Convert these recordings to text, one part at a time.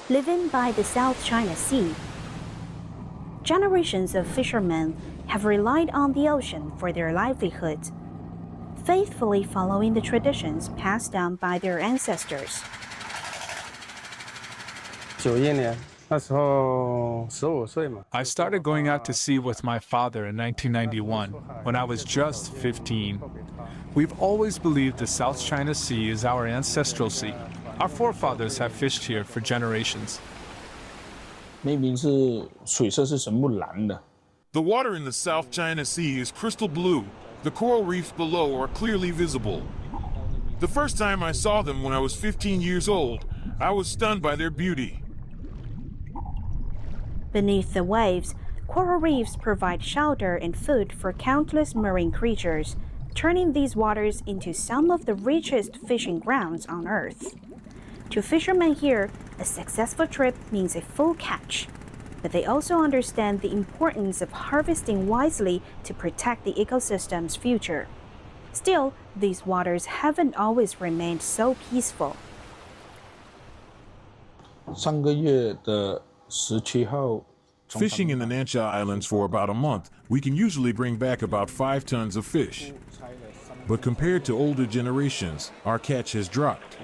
living by the South China Sea. Generations of fishermen have relied on the ocean for their livelihood, faithfully following the traditions passed down by their ancestors. 91年，那时候15岁嘛。I started going out to sea with my father in 1991, when I was just 15. We've always believed the South China Sea is our ancestral sea. Our forefathers have fished here for generations. 那边是水色是全部蓝的。The water in the South China Sea is crystal blue. The coral reefs below are clearly visible. The first time I saw them when I was 15 years old, I was stunned by their beauty. Beneath the waves, coral reefs provide shelter and food for countless marine creatures, turning these waters into some of the richest fishing grounds on Earth. To fishermen here, a successful trip means a full catch. But they also understand the importance of harvesting wisely to protect the ecosystem's future. Still, these waters haven't always remained so peaceful. 上个月的17号 Fishing in the Nansha Islands for about a month, we can usually bring back about 5 tons of fish. But compared to older generations, our catch has dropped.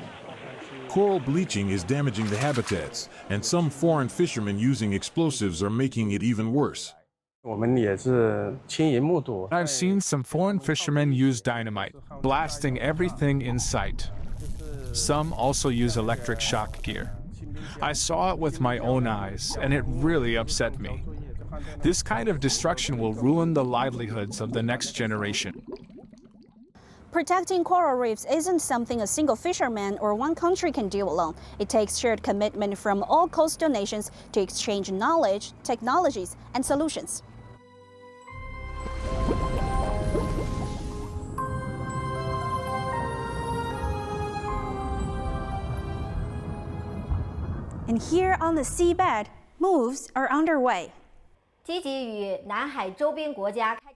Coral bleaching is damaging the habitats, and some foreign fishermen using explosives are making it even worse. 我们也是亲眼目睹。 I've seen some foreign fishermen use dynamite, blasting everything in sight. Some also use electric shock gear. I saw it with my own eyes, and it really upset me. This kind of destruction will ruin the livelihoods of the next generation. Protecting coral reefs isn't something a single fisherman or one country can do alone. It takes shared commitment from all coastal nations to exchange knowledge, technologies, and solutions. And here on the seabed, moves are underway.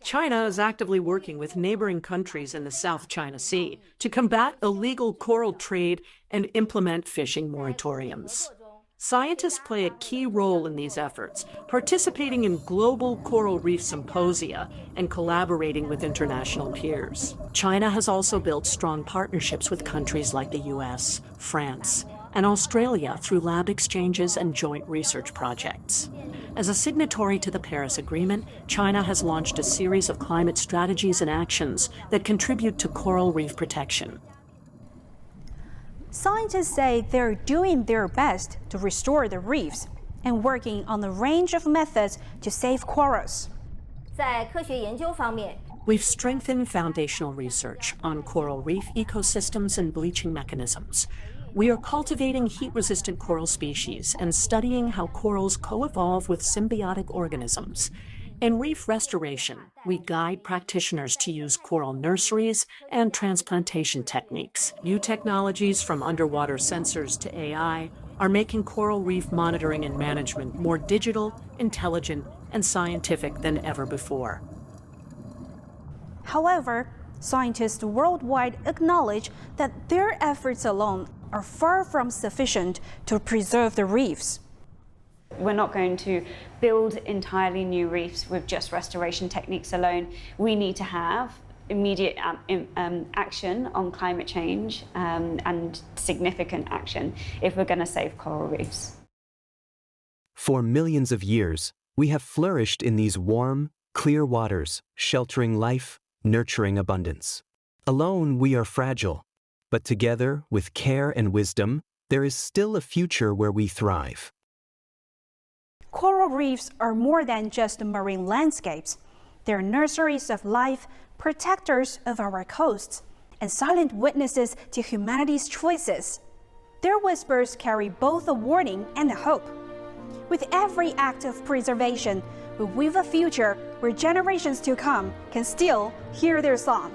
China is actively working with neighboring countries in the South China Sea to combat illegal coral trade and implement fishing moratoriums. Scientists play a key role in these efforts, participating in global coral reef symposia and collaborating with international peers. China has also built strong partnerships with countries like the US, France, and Australia through lab exchanges and joint research projects. As a signatory to the Paris Agreement, China has launched a series of climate strategies and actions that contribute to coral reef protection. Scientists say they're doing their best to restore the reefs and working on a range of methods to save corals. 在科学研究方面, We've strengthened foundational research on coral reef ecosystems and bleaching mechanisms. We are cultivating heat-resistant coral species and studying how corals co-evolve with symbiotic organisms. In reef restoration, we guide practitioners to use coral nurseries and transplantation techniques. New technologies from underwater sensors to AI are making coral reef monitoring and management more digital, intelligent, and scientific than ever before. However, scientists worldwide acknowledge that their efforts alone are far from sufficient to preserve the reefs. We're not going to build entirely new reefs with just restoration techniques alone. We need to have immediate action on climate change and significant action if we're going to save coral reefs. For millions of years, we have flourished in these warm, clear waters, sheltering life, nurturing abundance. Alone, we are fragile, but together, with care and wisdom, there is still a future where we thrive. Coral reefs are more than just marine landscapes. They're nurseries of life, protectors of our coasts, and silent witnesses to humanity's choices. Their whispers carry both a warning and a hope. With every act of preservation, we weave a future where generations to come can still hear their song.